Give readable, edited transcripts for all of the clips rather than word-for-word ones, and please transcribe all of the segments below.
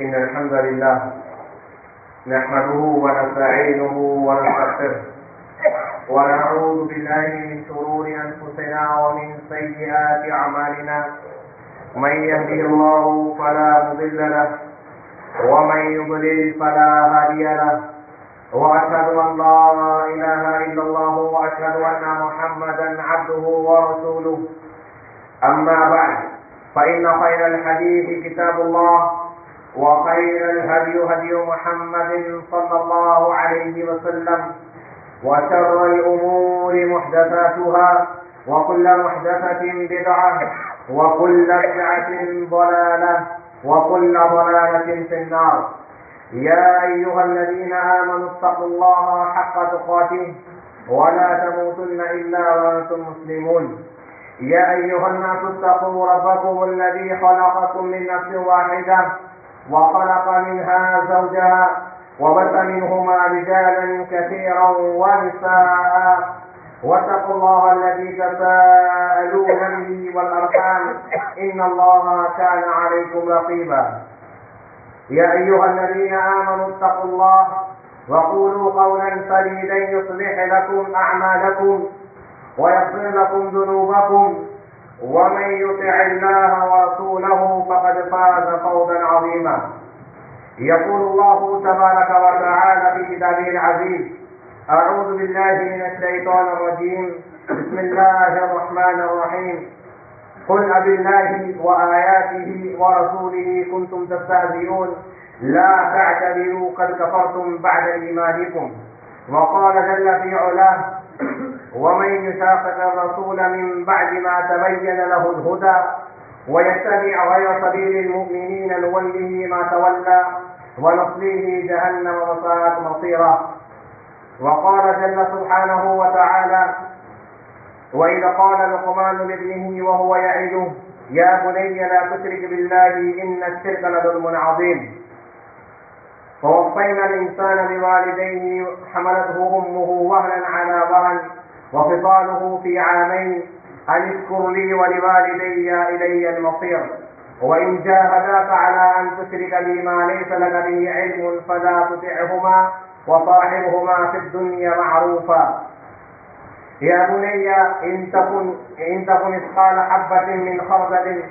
إن الحمد لله نحمده ونستعينه ونستغفره ونعوذ بالله من شرور أنفسنا ومن سيئات أعمالنا من يهده الله فلا مضل له ومن يضلل فلا هادي له وأشهد أن لا إله إلا الله وأشهد أن محمدا عبده ورسوله أما بعد فإن خير الحديث كتاب الله وخير الهدي هدي محمد صلى الله عليه وسلم وشر الأمور محدثاتها وكل محدثة بدعة وكل بدعة ضلالة وكل ضلالة في النار. يا أيها الذين آمنوا اتقوا الله حق تقاته ولا تموتن إلا وأنتم مسلمون. يا أيها الناس اتقوا ربكم الذي خلقكم من نفس واحدة وخلق منها زوجها وبث منهما رجالا كثيرا ونساء واتقوا الله الذي تساءلون به والأرحام إن الله كان عليكم رقيبا. يا أيها الذين آمنوا اتقوا الله وقولوا قولا سديدا يصلح لكم أعمالكم ويغفر لكم ذنوبكم ومن يطع الله ورسوله فقد فاز فوزا عظيما. يقول الله تبارك وتعالى في كتابه العزيز: أعوذ بالله من الشيطان الرجيم بسم الله الرحمن الرحيم قل أبالله وآياته ورسوله كنتم تستهزئون لا تعتذروا قد كفرتم بعد إيمانكم. وقال جل في علاه: ومن يشاقق الرسول من بعد ما تبين له الهدى ويتبع غير سبيل المؤمنين نوله ما تولى ونصليه جهنم وساءت مصيرا. وقال جل سبحانه وتعالى: وإذ قال لقمان لابنه وهو يعظه يا بني لا تشرك بالله إن الشرك لظلم عظيم. فوصينا الإنسان بوالديه حملته أمه وهنا على وهن وفصاله في عامين أن اشكر لي ولوالدي إلي المصير وإن جاهداك على أن تشرك بي ما ليس لك به علم فلا تطعهما وصاحبهما في الدنيا معروفا. يا بني إن تكن مثقال حبة من خردل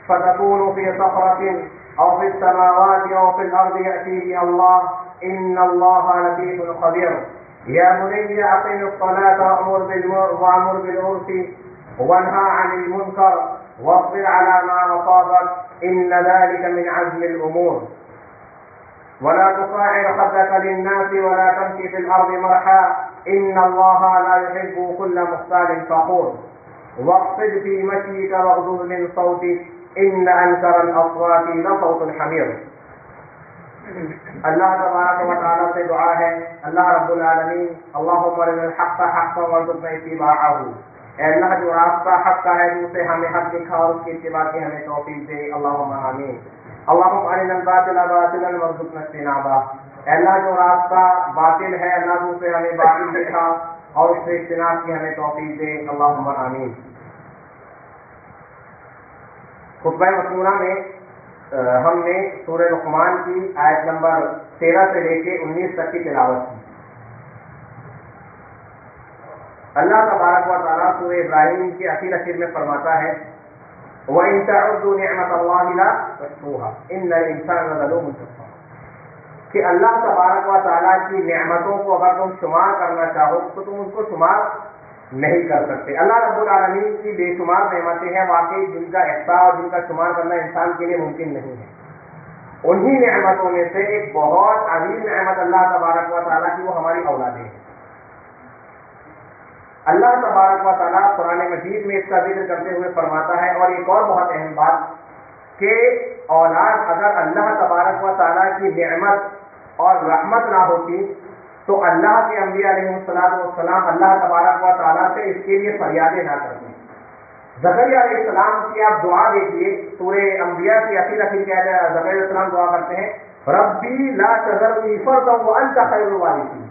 فتكون في صخرة أو في السماوات أو في الأرض يأتي بها الله إن الله لطيف خبير. يا بني أقم الصلاة وأمر بالعرف وانهى عن المنكر واصبر على ما أصابك إن ذلك من عزم الأمور. ولا تصاعر خدك للناس ولا تمشي في الأرض مرحا إن الله لا يحب كل مختال فخور. واقصد في مشيك واغضض من صوتك إن أنكر الأصوات لصوت الحمير. اللہ تبارک و تعالیٰ سے دعا ہے: اللہ رب العالمین اللہم ارنا الحق حقا وارزقنا اتباعہ. اے اللہ جو راستہ حق کا ہے اسے ہمیں حق دکھا اور اس کی اتباع کی ہمیں توفیق دے. اللہم آمین. اللہم ارنا الباطل باطلا وارزقنا اجتنابہ. اے اللہ جو راستہ باطل ہے اللہ اسے ہمیں باطل دکھا اور اس سے اجتناب کی ہمیں توفیق دے. اللہم آمین. خطبہ مسنونہ میں ہم نے سورہ لقمان کی آیت نمبر 13 سے لے کے 19 تک کی تلاوت کی. اللہ تبارک و تعالیٰ سورہ ابراہیم کے اخیر میں فرماتا ہے: وَإِن تَعُدُّوا نِعْمَةَ اللَّهِ لَا تُحْصُوهَا إِنَّ الْإِنسَانَ لَظَلُومٌ كَفَّارٌ. کہ اللہ تبارک و تعالیٰ کی نعمتوں کو اگر تم شمار کرنا چاہو تو تم اس کو شمار نہیں کر سکتے. اللہ رب العالمین کی بے شمار نعمتیں ہیں واقعی جن کا احصاء اور جن کا شمار کرنا انسان کے لیے ممکن نہیں ہے. انہی نعمتوں میں سے ایک بہت عظیم نعمت اللہ تبارک و تعالیٰ کی وہ ہماری اولادیں ہیں. اللہ تبارک و تعالیٰ قرآن مجید میں اس کا ذکر کرتے ہوئے فرماتا ہے، اور ایک اور بہت اہم بات کہ اولاد اگر اللہ تبارک و تعالیٰ کی نعمت اور رحمت نہ ہوتی تو اللہ کے انبیاء علیہ السلام اللہ تبارک و تعالیٰ سے اس کے لیے فریادیں نہ کرتے. زکریا علیہ السلام کی آپ دعا دیکھیے، سورہ انبیاء کی اخیر کیا ہے. زکریا علیہ السلام دعا کرتے ہیں: ربی لا تذرنی فردا وانت خیر الوارثین.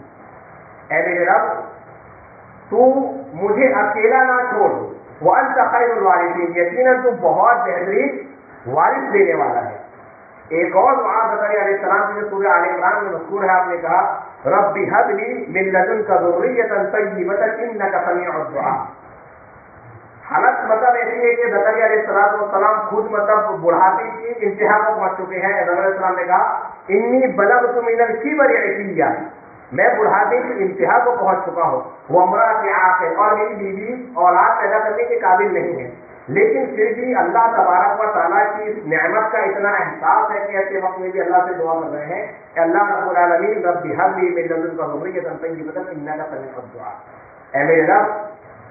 اے میرے رب تو مجھے اکیلا نہ چھوڑ وانت خیر الوارثین، یقیناً تو بہت بہترین وارث دینے والا ہے. ایک اور دعا زکریا علیہ السلام کی جو سورہ آل عمران میں مذکور ہے، آپ نے کہا رب ہب لی من لدنک ذریۃ طیبۃ انک سمیع الدعاء۔ حالت مطلب ایسی ہے کہ زکریا علیہ السلام خود مطلب بڑھاپے کی انتہا کو پہنچ چکے ہیں۔ زکریا علیہ السلام نے کہا انی بلغت من الکبر عتیہ، میں بڑھاپے کی انتہا کو پہنچ چکا ہوں، وامرأتی عاقر، اور میری بیوی اولاد پیدا کرنے کے قابل نہیں ہے، لیکن پھر بھی اللہ تبارک و تعالیٰ کی اس نعمت کا اتنا احساس ہے کہ ایسے وقت میں بھی اللہ سے دعا کر رہے ہیں کہ اللہ رب العالمین رب ہب لی من لدنک ذریۃ طیبۃ انک سمیع الدعاء، اے میرے رب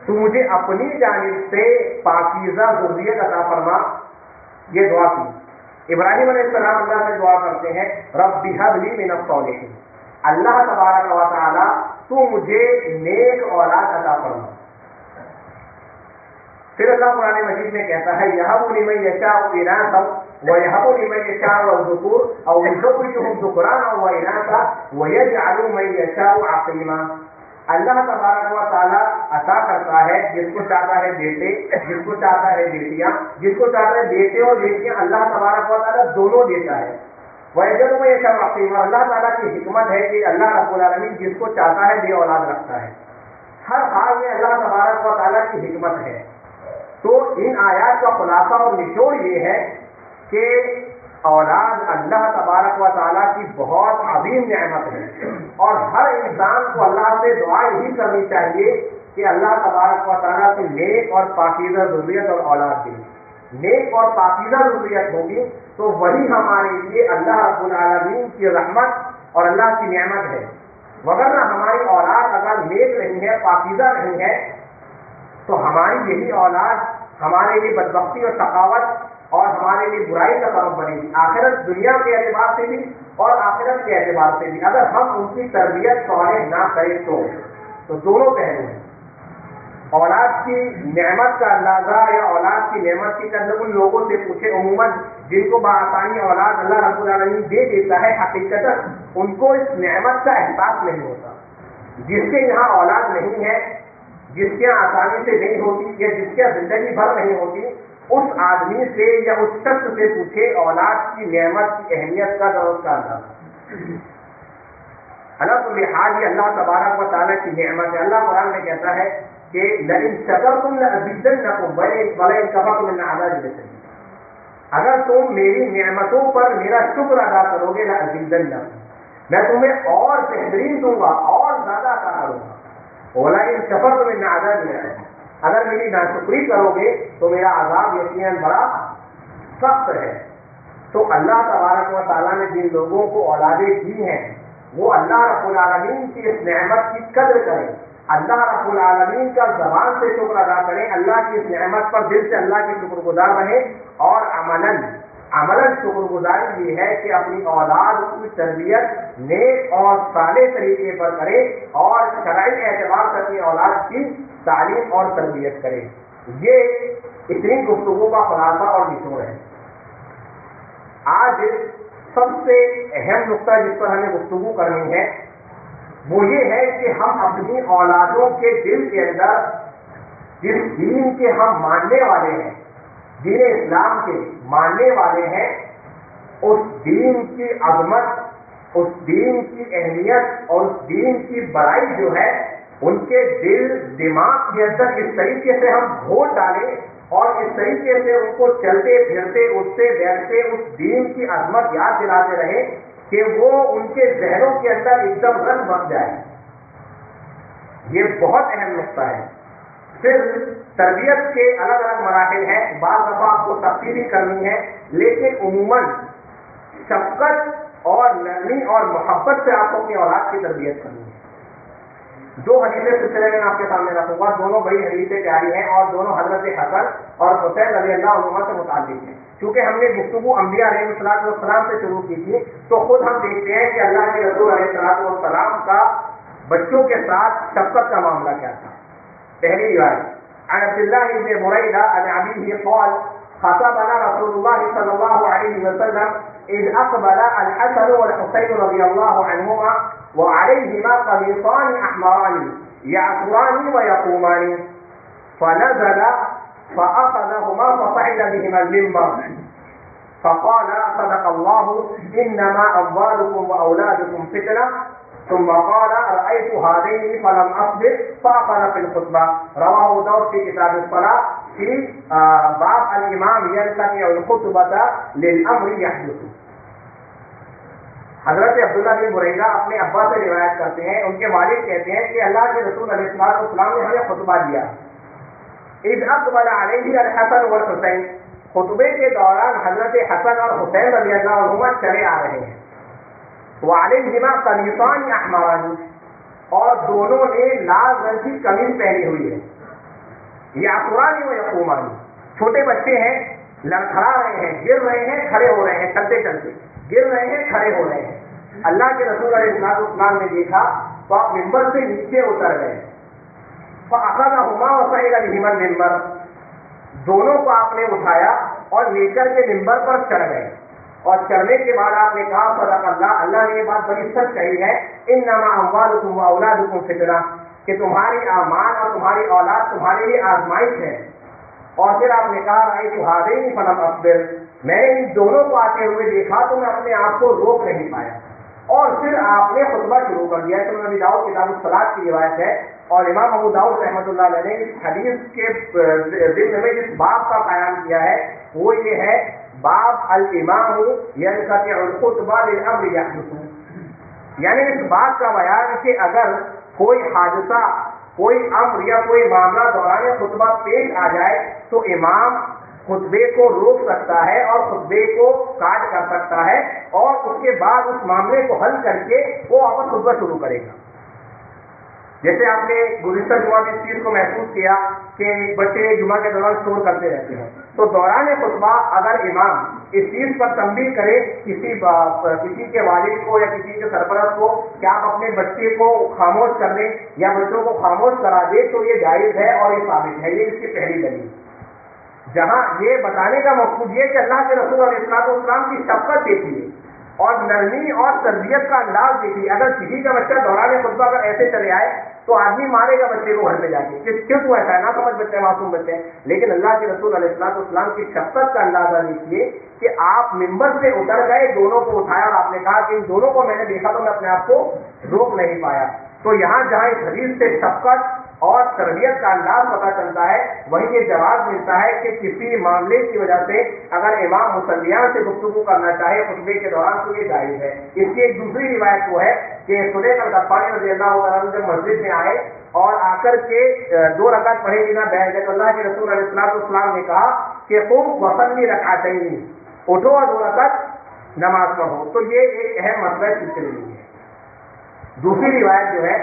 تو مجھے اپنی جانب سے پاکیزہ ذریت عطا فرما۔ یہ دعا کی ابراہیم علیہ السلام اللہ سے دعا کرتے ہیں رب ہب لی من الصالحین، اللہ تبارک و تعالیٰ تو مجھے نیک اولاد عطا فرما۔ پھر اللہ قرآن مجید میں کہتا ہے یہب لمن یشاء اناثا ویہب لمن یشاء الذکور او یزوجہم ذکرانا واناثا ویجعل من یشاء عقیما۔ اللہ تبارک و تعالیٰ عطا کرتا ہے جس کو چاہتا ہے بیٹے، جس کو چاہتا ہے بیٹیاں، جس کو چاہتا ہے بیٹے اور بیٹیاں اللہ تبارک و تعالیٰ دونوں دیتا ہے۔ وَيَجْعَلُ مَن يَشَاءُ عَقِيمًا، اللہ تعالیٰ کی حکمت ہے کہ اللہ رب العالمین جس کو چاہتا ہے بے اولاد رکھتا ہے۔ ہر حال میں اللہ تبارک و تعالیٰ کی حکمت ہے۔ تو ان آیات کا خلاصہ اور نچوڑ یہ ہے کہ اولاد اللہ تبارک و تعالیٰ کی بہت عظیم نعمت ہے، اور ہر انسان کو اللہ سے دعا یہی کرنی چاہیے کہ اللہ تبارک و تعالیٰ سے نیک اور پاکیزہ ذریت اور اولاد دے۔ نیک اور پاکیزہ ذریت ہوگی تو وہی ہمارے لیے اللہ رب العالمین کی رحمت اور اللہ کی نعمت ہے، وگرنہ ہماری اولاد اگر نیک نہیں ہے، پاکیزہ نہیں ہے، تو ہماری یہی اولاد ہمارے لیے بدبختی اور سخاوت اور ہمارے لیے برائی کا سبب بنے گی، آخرت دنیا کے اعتبار سے بھی اور آخرت کے اعتبار سے بھی۔ اگر ہم ان کی تربیت صالح نہ کریں تو دونوں پہلو ہیں۔ اولاد کی نعمت کا اندازہ یا اولاد کی نعمت کی قدر ان لوگوں سے پوچھے عموماً جن کو بآسانی اولاد اللہ رب العالمین دے دیتا ہے، حقیقتاً ان کو اس نعمت کا احساس نہیں ہوتا۔ جس کے یہاں اولاد نہیں ہے، جس کے آسانی سے نہیں ہوتی یا جس کے زندگی بھر نہیں ہوتی، اس آدمی سے یا اس شخص سے پوچھے اولاد کی نعمت کی اہمیت کا اور اس کا اندازہ۔ اللہ کل حال یہ اللہ تبارک و تعالیٰ کی نعمت ہے۔ اللہ قرآن میں کہتا ہے کہ لئن شکرتم لأزیدنکم ولئن کفرتم ان عذابی لشدید، اگر تم میری نعمتوں پر میرا شکر ادا کرو گے لأزیدنکم، میں تمہیں اور بہترین دوں گا اور زیادہ عطا کروں گا، ولئن کفرتم ان عذابی لشدید، اگر میری ناشکری کرو گے تو میرا عذاب یقیناً بڑا سخت ہے۔ تو اللہ تبارک و تعالیٰ نے جن لوگوں کو اولادیں دی ہیں وہ اللہ رب العالمین کی اس نعمت کی قدر کریں، اللہ رب العالمین کا زبان سے شکر ادا کریں، اللہ کی اس نعمت پر دل سے اللہ کی شکر گزار رہیں، اور عملاً شکر گزاری یہ ہے کہ اپنی اولاد کی تربیت نیک اور صالح طریقے پر کرے اور شرعی اعتبار سے اپنی اولاد کی تعلیم اور تربیت کرے۔ یہ اتنی گفتگو کا خلاصہ اور نچوڑ ہے۔ آج سب سے اہم نقطہ جس پر ہمیں گفتگو کرنی ہے وہ یہ ہے کہ ہم اپنی اولادوں کے دل کے اندر جس دین کے ہم ماننے والے ہیں، دین اسلام کے ماننے والے ہیں، اس دین کی عظمت، اس دین کی اہمیت اور اس دین کی بڑائی جو ہے ان کے دل دماغ کے اندر اس طریقے سے ہم گھوٹ ڈالیں اور اس طریقے سے ان کو چلتے پھرتے اٹھتے بیٹھتے اس دین کی عظمت یاد دلاتے رہے کہ وہ ان کے ذہنوں کے اندر ایک دم رنگ بن جائے۔ یہ بہت اہم نقطہ ہے۔ پھر تربیت کے الگ الگ مراحل ہیں، بعض دفعہ آپ کو تفصیلی کرنی ہے، لیکن عموماً شفقت اور نرمی اور محبت سے آپ کو اپنی اولاد کی تربیت کرنی ہے۔ دو حدیثیں سلسلے میں آپ کے سامنے رکھوں گا، دونوں بڑی حدیثیں پیاری ہیں اور دونوں حضرت حسن اور حسین رضی اللہ عنہما سے متعلق ہیں۔ چونکہ ہم نے گفتگو انبیاء علیہ السلام سے شروع کی تھی تو خود ہم دیکھتے ہیں کہ اللہ کے رسول علیہ السلام کا بچوں کے ساتھ شفقت کا معاملہ کیا تھا۔ پہلی روایت عن عبد الله بن بريدة عن أبيه قال خطبنا رسول الله صلى الله عليه وسلم إذ أقبل الحسن والحسين رضي الله عنهما وعليهما قميصان أحمران يعصران ويقومان فنزل فأخذهما فصعد بهما المنبر فقال صدق الله انما اموالكم واولادكم فتنه ثم قال رأيت هذين فلم اصبر فاخذ في الخطبه. رواه ابو داؤد في کتاب الصلاة في باب الامام ينقطع الخطبة للامر يحدث. حضرت عبداللہ بن بریدہ اپنے ابا سے روایت کرتے ہیں، ان کے والد کہتے ہیں کہ اللہ کے رسول علیہ السلام نے ہمیں خطبہ دیا. اذ اقبل علیہ الحسن والحسین، خطبے کے دوران حضرت حسن اور حسین رضی اللہ عنہما چلے آ رہے ہیں. وعلیہما قمیصان احمران، اور دونوں نے لال رنگ کی قمیص پہنی ہوئی ہے. یعصران و یقومان، چھوٹے بچے ہیں، لڑکھڑا رہے ہیں، گر رہے ہیں، کھڑے ہو رہے ہیں، چلتے چلتے گر رہے ہیں، کھڑے ہو رہے ہیں. اللہ کے رسول علیہ السلام نے دیکھا تو آپ ممبر سے نیچے اتر گئے. فأخذهما وصعد بهما المنبر، دونوں کو آپ نے اٹھایا اور لے کر کے ممبر پر چڑھ گئے. اور چڑھنے کے بعد آپ نے کہا صدق اللہ، اللہ نے یہ بات بڑی سچ کہی ہے، انما اموالکم واولادکم فتنہ، کہ تمہاری اعمال اور تمہاری اولاد تمہارے لیے آزمائش ہے. اور پھر آپ نے کہا رأیت هذین فلم اصبر، میں نے ان دونوں کو آتے ہوئے دیکھا تو میں اپنے آپ کو روک نہیں پایا. اور پھر آپ نے خطبہ شروع کر دیا. سنن ابی داؤد کتاب الصلاۃ کی روایت ہے، اور امام ابو داؤد رحمۃ اللہ علیہ نے اس حدیث کے ضمن میں جس باب کا قیام کیا ہے وہ یہ ہے، باب الامام ينقطع الخطبہ للامر يحدث. یعنی اس بات کا بیان کہ اگر کوئی حادثہ، کوئی امر یا کوئی معاملہ دوران خطبہ پیش آ جائے تو امام خطبے کو روک سکتا ہے اور خطبے کو کاٹ کر سکتا ہے، اور اس کے بعد اس معاملے کو حل کر کے وہ واپس خطبہ شروع کرے گا. جیسے آپ نے گزشتہ جمعہ اس چیز کو محسوس کیا کہ بچے جمعہ کے دوران شور کرتے رہتے ہیں، تو دوران خطبہ اگر امام اس چیز پر تنبیہ کرے کسی کے والد کو یا کسی کے سرپرست کو کہ آپ اپنے بچے کو خاموش کر دیں یا بچوں کو خاموش کرا دے، تو یہ جائز ہے اور یہ ثابت ہے. یہ اس کی پہلی دلیل. جہاں یہ بتانے کا مقصود یہ کہ اللہ کے رسول علیہ السلام کی شفقت دیکھیے اور نرمی اور تربیت کا انداز دیکھیے. اگر کسی کا بچہ دوران خطبہ اگر ایسے چلے آئے تو آدمی مارے گا بچے کو گھر پہ جا کے، کیوں تو ایسا ہے، نہ سمجھ بچے، معصوم بچے ہیں. لیکن اللہ کے رسول علیہ السلام کی شفقت کا اندازہ دیکھیے کہ آپ ممبر سے اتر گئے، دونوں کو اٹھایا اور آپ نے کہا کہ ان دونوں کو میں نے دیکھا تو میں اپنے آپ کو روک نہیں پایا. تو یہاں جہاں اس حدیث سے شفقت اور تربیت کا انداز پتہ چلتا ہے، وہیں یہ جواب ملتا ہے کہ کسی معاملے کی وجہ سے اگر امام مصلیان سے گفتگو کرنا چاہے خطبے کے دوران تو یہ جائز ہے. اس کی ایک دوسری روایت وہ ہے کہ سلیق الغفاری رضی اللہ عنہ جب مسجد میں آئے اور آ کر کے 2 رکعت پڑھے بنا بیٹھ گئے تو اللہ کے رسول علیہ السلام نے کہا کہ قم وصلی رکعتین، اٹھو اور 2 رکعت نماز پڑھو. تو یہ ایک اہم مسئلہ سلسلے میں ہے. دوسری روایت جو ہے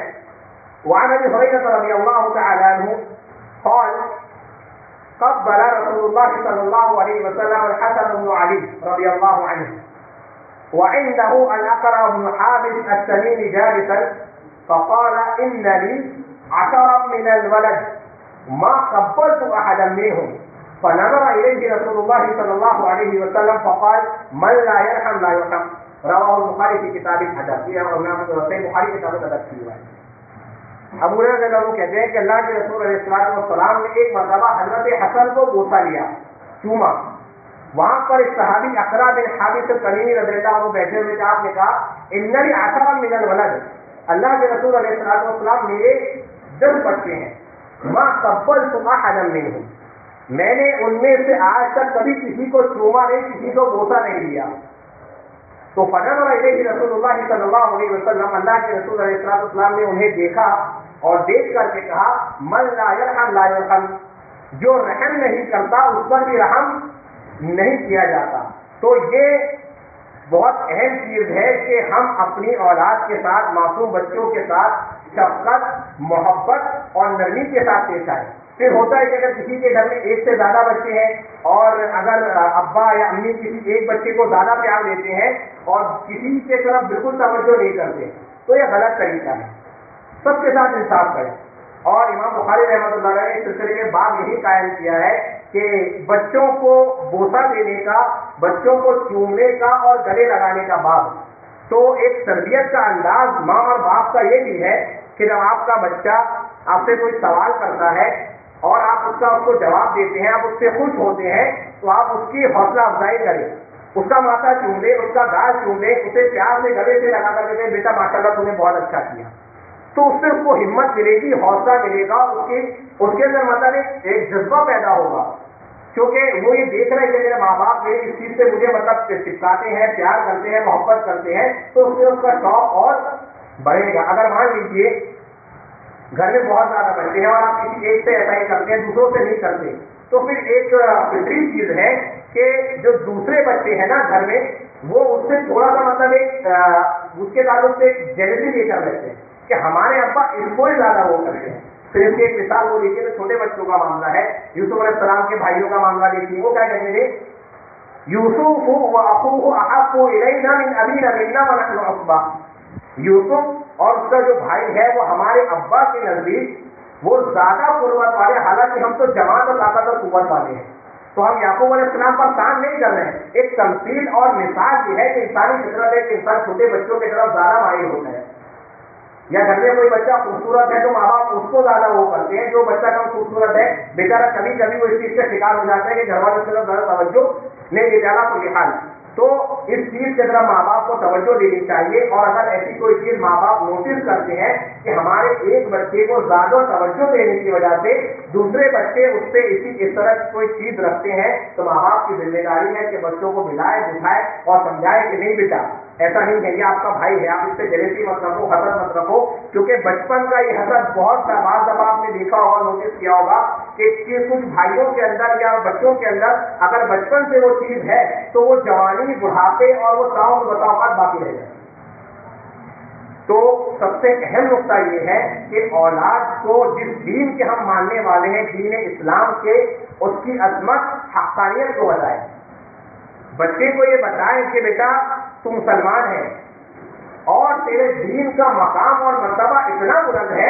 وعن ابي هريره رضي الله تعالى عنه قال قبل رسول الله صلى الله عليه وسلم الحسن بن علي رضي الله عنه وعنده الأقرع بن حابس التميمي جالسا فقال إن لي 10 من الولد ما قبلت أحدا منهم فنظر إليه رسول الله صلى الله عليه وسلم فقال من لا يرحم لا يرحم. رواه البخاري في كتاب الأدب. یہ صحیح بخاری کتاب الادب کی روایت. ابو ہریرہ رضی اللہ عنہ کہتے ہیں کہ اللہ کے رسول علیہ السلام نے ایک مرتبہ حضرت حسن کو بوسہ لیا، چوما. وہاں پر ایک صحابی اقرع بن حابس التمیمی رضی اللہ عنہ بیٹھے ہوئے تھے. آپ نے کہا ان لی 10 من الولد، اللہ کے رسول علیہ السلام میرے 10 بچے ہیں. ما قبلت احدا منهم، میں نے ان میں سے آج تک کبھی کسی کو چوما نہیں، کسی کو بوسہ نہیں دیا. تو فنظر الیہ رسول اللہ صلی اللہ علیہ وسلم، اللہ کے رسول علیہ السلام نے انہیں دیکھا اور دیکھ کر کے کہا من لا یرحم لا یرحم، جو رحم نہیں کرتا اس پر بھی رحم نہیں کیا جاتا. تو یہ بہت اہم چیز ہے کہ ہم اپنی اولاد کے ساتھ، معصوم بچوں کے ساتھ شفقت، محبت اور نرمی کے ساتھ پیش آئے. پھر ہوتا ہے کہ اگر کسی کے گھر میں ایک سے زیادہ بچے ہیں اور اگر ابا یا امی کسی ایک بچے کو زیادہ پیار دیتے ہیں اور کسی کے طرف بالکل توجہ نہیں کرتے تو یہ غلط طریقہ ہے. سب کے ساتھ انصاف کریں. اور امام بخاری رحمۃ اللہ علیہ نے اس سلسلے میں باب یہی قائم کیا ہے کہ بچوں کو بوسہ دینے کا، بچوں کو چومنے کا اور گلے لگانے کا باب. تو ایک تربیت کا انداز ماں اور باپ کا یہ بھی ہے کہ جب آپ کا بچہ آپ سے کوئی سوال کرتا ہے اور آپ اس کو جواب دیتے ہیں، آپ اس سے خوش ہوتے ہیں تو آپ اس کی حوصلہ افزائی کریں اس کا ماتھا چوم لے، اس کا گال چوم لے، اسے پیار سے گلے سے لگا کر کے بیٹا ماشاءاللہ تم نے بہت اچھا کیا، تو اس سے اس کو ہمت ملے گی، حوصلہ ملے گا، اس کے اندر مطلب ایک جذبہ پیدا ہوگا، کیونکہ وہ یہ دیکھ رہے ہیں کہ میرے ماں باپ میری اس چیز سے مجھے مطلب چپکاتے ہیں، پیار کرتے ہیں، محبت کرتے ہیں، تو اس سے اس کا شوق اور بڑھے گا۔ اگر مان لیجیے گھر میں بہت زیادہ بچے ہیں اور آپ کسی ایک سے ایسا ہی کرتے ہیں، دوسروں سے نہیں کرتے، تو پھر ایک فطری چیز ہے کہ جو دوسرے بچے ہیں نا گھر میں، وہ اس سے تھوڑا سا مطلب ایک اس کے تعلق سے ایک جیلسی لے کر لیتے ہیں کہ ہمارے ابا اس کو ہی زیادہ وہ کرتے ہیں۔ پھر اس کی ایک مثال وہ دیکھیے تو چھوٹے بچوں کا معاملہ ہے، یوسف علیہ السلام کے بھائیوں کا معاملہ دیکھیے، وہ کیا کہتے ہیں، یوسف واخوہ احب الینا من ابینا منا ونحن عصبہ، یوسف اور اس کا جو بھائی ہے وہ ہمارے ابا کے نزدیک وہ زیادہ قربت والے، حالانکہ ہم تو جماعت اور طاقت اور قوت والے ہیں۔ تو ہم یعقوب علیہ السلام پر تان نہیں کر رہے ہیں، ایک تمثیل اور مثال یہ ہے کہ انسانی فطرت ہے کہ انسان چھوٹے بچوں کی طرف زیادہ مائل ہوتا ہے، یا گھر میں کوئی بچہ خوبصورت ہے تو ماں باپ اس کو زیادہ وہ کرتے ہیں، جو بچہ کم خوبصورت ہے بیچارہ کبھی کبھی وہ اس چیز کا شکار ہو جاتا ہے کہ گھر والوں کی طرف زیادہ توجہ نہیں دیتا نا کوئی حال۔ تو اس چیز کی طرف ماں باپ کو توجہ دینی چاہیے، اور اگر ایسی کوئی چیز ماں باپ نوٹس کرتے ہیں کہ ہمارے ایک بچے کو زیادہ توجہ دینے کی وجہ سے دوسرے بچے اس سے اس طرح کی کوئی چیز رکھتے ہیں، تو ماں باپ کی ذمہ داری ہے کہ بچوں کو ملائے بٹھائے اور سمجھائے کہ نہیں بیٹا ایسا نہیں ہے، یہ آپ کا بھائی ہے، آپ اس سے جلیسی مت رکھو، حسد مت رکھو، کیونکہ بچپن کا یہ حسد بہت سا بعض دفعہ آپ نے دیکھا ہوگا، نوٹس کیا ہوگا کہ کچھ بھائیوں کے اندر یا بچوں کے اندر اگر بچپن سے وہ چیز ہے تو وہ جوانی، بڑھاپے اور وہ تعاون بطاقت باقی رہ جائے۔ تو سب سے اہم نقطہ یہ ہے کہ اولاد کو جس دین کے ہم ماننے والے ہیں، دین اسلام کے، اس کی عظمت، حقانیت کو بتائیں، بچے کو یہ بتائیں کہ بیٹا تو مسلمان ہے اور تیرے دین کا مقام اور مرتبہ اتنا بلند ہے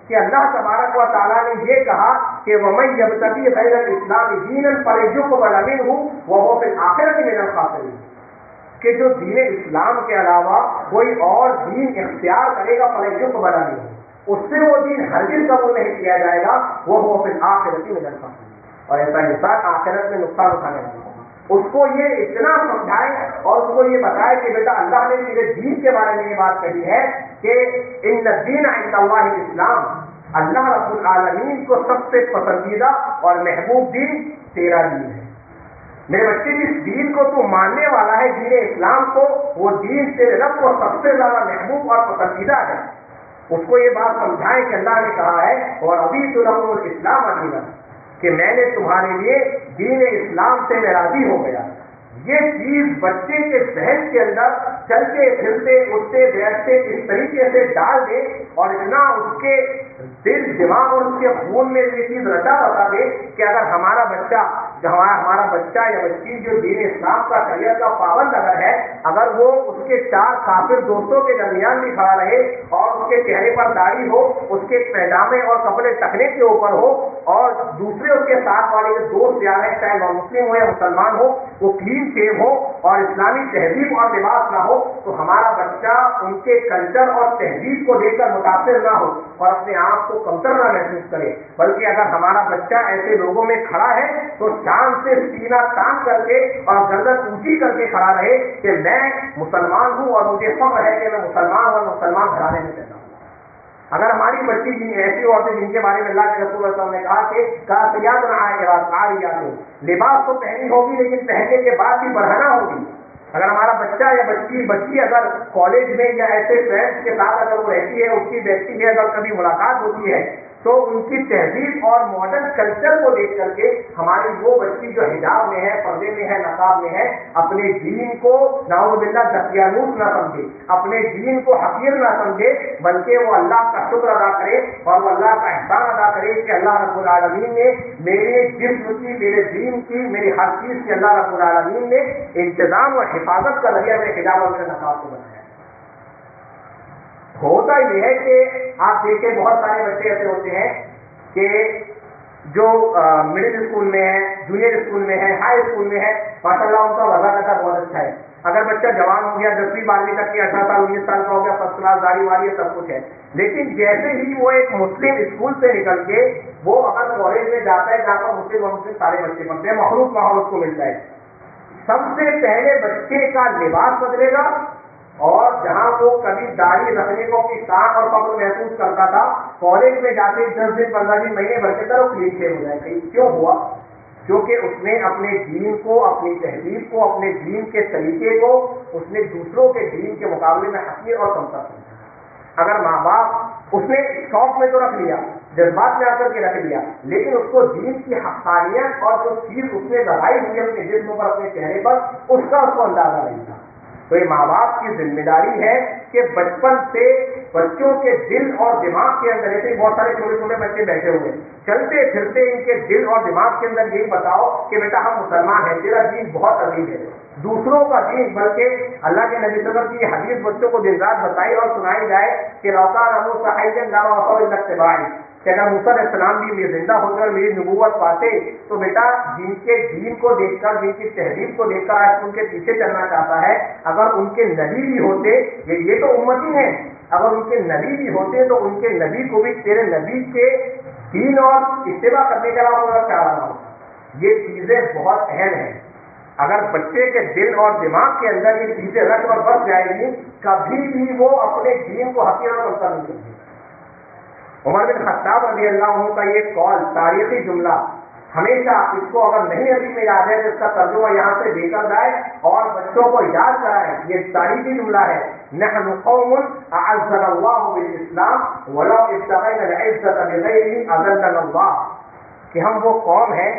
کہ اللہ تبارک و تعالیٰ نے یہ کہا کہ وَمَن يَبْتَغِي غَيْرَ الْإِسْلَامِ دِينًا فَلَن يُقْبَلَ مِنْهُ وَهُوَ فِي الْآخِرَةِ مِنَ الْخَاسِرِينَ، کہ جو دین اسلام کے علاوہ کوئی اور دین اختیار کرے گا فَلَن يُقْبَلَ مِنْهُ، اس سے وہ دین ہرگز قبول نہیں کیا جائے گا، وَهُوَ فِي الْآخِرَةِ مِنَ الْخَاسِرِينَ، اور ایسا انسان آخرت میں نقصان اٹھانے والا ہے۔ اس کو یہ اتنا سمجھائے اور اس کو یہ بتائے کہ بیٹا اللہ نے تیرے دین کے بارے میں یہ بات کہی ہے کہ ان الدین عند اللہ الاسلام، اللہ رب العالمین کو سب سے پسندیدہ اور محبوب دین تیرا دین ہے۔ میرے بچے جس دین کو تو ماننے والا ہے، دین اسلام کو، وہ دین تیرے رب کو سب سے زیادہ محبوب اور پسندیدہ ہے۔ اس کو یہ بات سمجھائیں کہ اللہ نے کہا ہے اور ابھی تو لکم الاسلام دینا، کہ میں نے تمہارے لیے دین اسلام سے میں راضی ہو گیا۔ یہ چیز بچے کے ذہن کے اندر چلتے پھرتے اٹھتے بیٹھتے اس طریقے سے ڈال دے اور اتنا اس کے دل دماغ اور اس کے خون میں یہ چیز رچا بتا دے کہ اگر ہمارا بچہ یا بچی جو دین اسلام کا شریعت کا پابند اگر ہے، اگر وہ اس کے چار کافر دوستوں کے درمیان بھی کھڑا رہے اور اس کے چہرے پر داڑھی ہو، اس کے پیجامے اور کپڑے ٹکنے کے اوپر ہو، اور دوسرے اس کے ساتھ والے جو دوست یار ہیں چاہے وہ مسلم ہو یا مسلمان ہو، وہ کلین شیو ہو اور اسلامی تہذیب اور لباس نہ ہو، تو ہمارا بچہ ان کے کلچر اور تہذیب کو دیکھ کر متاثر نہ ہو اور اپنے آپ کو کمتر نہ محسوس کرے، بلکہ اگر ہمارا بچہ ایسے لوگوں میں کھڑا ہے تو شان سے سینہ تان کر کے اور گردن اونچی کر کے کھڑا رہے کہ میں مسلمان ہوں اور مجھے فخر ہے کہ میں مسلمان اور مسلمان گھرانے میں پیدا ہوں۔ اگر ہماری بچی ایسی عورتیں جن کے بارے میں اللہ کے رسول صلی اللہ علیہ وسلم نے کہا کہ کاسیات عاریات، لباس تو پہنی ہوگی لیکن پہننے کے بعد بھی بڑھانا ہوگی، اگر ہمارا بچہ یا بچی اگر کالج میں یا ایسے فرینڈس کے ساتھ اگر وہ رہتی ہے، اس کی بیٹھتی ہے، اگر کبھی ملاقات ہوتی ہے تو ان کی تہذیب اور ماڈرن کلچر کو دیکھ کر کے ہماری وہ بچی جو حجاب میں ہے، پردے میں ہے، نقاب میں ہے، اپنے دین کو نعوذ باللہ دقیانوس نہ سمجھے، اپنے دین کو حقیر نہ سمجھے، بلکہ وہ اللہ کا شکر ادا کرے اور وہ اللہ کا احسان ادا کرے کہ اللہ رب العالمین نے میرے جسم کی، میرے دین کی، میری ہر چیز کی اللہ رب العالمین نے انتظام اور حفاظت کا ذریعہ میرے حجاب اور میرے نقاب کو بنایا۔ ہوتا یہ ہے کہ آپ دیکھیں بہت سارے بچے ایسے ہوتے ہیں کہ جو مڈل اسکول میں ہے، جونیئر اسکول میں ہے، ہائی اسکول میں ہے، ماشاء اللہ ان کا وضع کرتا بہت اچھا ہے، اگر بچہ جوان ہو گیا 10ویں 12ویں تک کے 18 سال 19 سال کا ہو گیا، فرسٹ کلاس داڑھی واڑی سب کچھ ہے، لیکن جیسے ہی وہ ایک مسلم اسکول سے نکل کے وہ اگر کالج میں جاتا ہے جہاں پر مسلم اور مسلم سارے بچے پڑھتے ہیں، مخلوط ماحول اس کو ملتا ہے، سب سے پہلے بچے کا لباس بدلے گا، اور جہاں وہ کبھی داڑھی رکھنے کو اپنی شان اور فخر محسوس کرتا تھا، کالج میں جاتے 10 دن 15 دن مہینے بھر کے طرف کلین شیو ہو جائے گا۔ کیوں ہوا؟ کیونکہ اس نے اپنے دین کو، اپنی تہذیب کو، اپنے دین کے طریقے کو اس نے دوسروں کے دین کے مقابلے میں حقیر اور کمتر سمجھا۔ اگر ماں باپ اس نے شوق میں تو رکھ لیا، جذبات میں آ کر کے رکھ لیا، لیکن اس کو دین کی حقانیت اور جو چیز اس نے لگائی ہوئی اپنے جسم پر، اپنے چہرے پر، اس کا اس کو اندازہ نہیں تھا۔ تو یہ ماں باپ کی ذمہ داری ہے کہ بچپن سے بچوں کے دل اور دماغ کے اندر، ایسے بہت سارے چھوٹے چھوٹے بچے بیٹھے ہوئے، چلتے پھرتے ان کے دل اور دماغ کے اندر یہی بتاؤ کہ بیٹا ہم مسلمان ہیں، تیرا دین بہت عظیم ہے، دوسروں کا دین، بلکہ اللہ کے نبی صلی اللہ علیہ وسلم کی یہ حدیث بچوں کو دن رات بتائی اور سنائی جائے کہ لوکان ابو صحیح کہ اگر موسیٰ علیہ السلام بھی زندہ ہو کر میری نبوت پاتے تو بیٹا جن کے دین کو دیکھ کر، جن کی تہذیب کو دیکھ کر آج ان کے پیچھے چلنا چاہتا ہے، اگر ان کے نبی بھی ہوتے، یہ تو امتی ہیں، اگر ان کے نبی بھی ہوتے تو ان کے نبی کو بھی تیرے نبی کے دین اور اتباع کرنے کے علاوہ کیا رہا ہوتا۔ یہ چیزیں بہت اہم ہیں۔ اگر بچے کے دل اور دماغ کے اندر یہ چیزیں رکھ اور بس جائے گی، کبھی بھی وہ اپنے دین کو حقیر اور کمتر نہیں کرتے۔ عمر بن خطاب رضی اللہ عنہ کا یہ قول، تاریخی جملہ، ہمیشہ اس کو اگر نہیں ابھی میں یاد ہے تو اس کا ترجمہ یہاں سے دے کر جائے اور بچوں کو یاد کرائے۔ یہ تاریخی جملہ ہے، نحن قوم اعزنا اللہ بالاسلام ولو ابتغینا العزة بغیرہ اذلنا اللہ، کہ ہم وہ قوم ہیں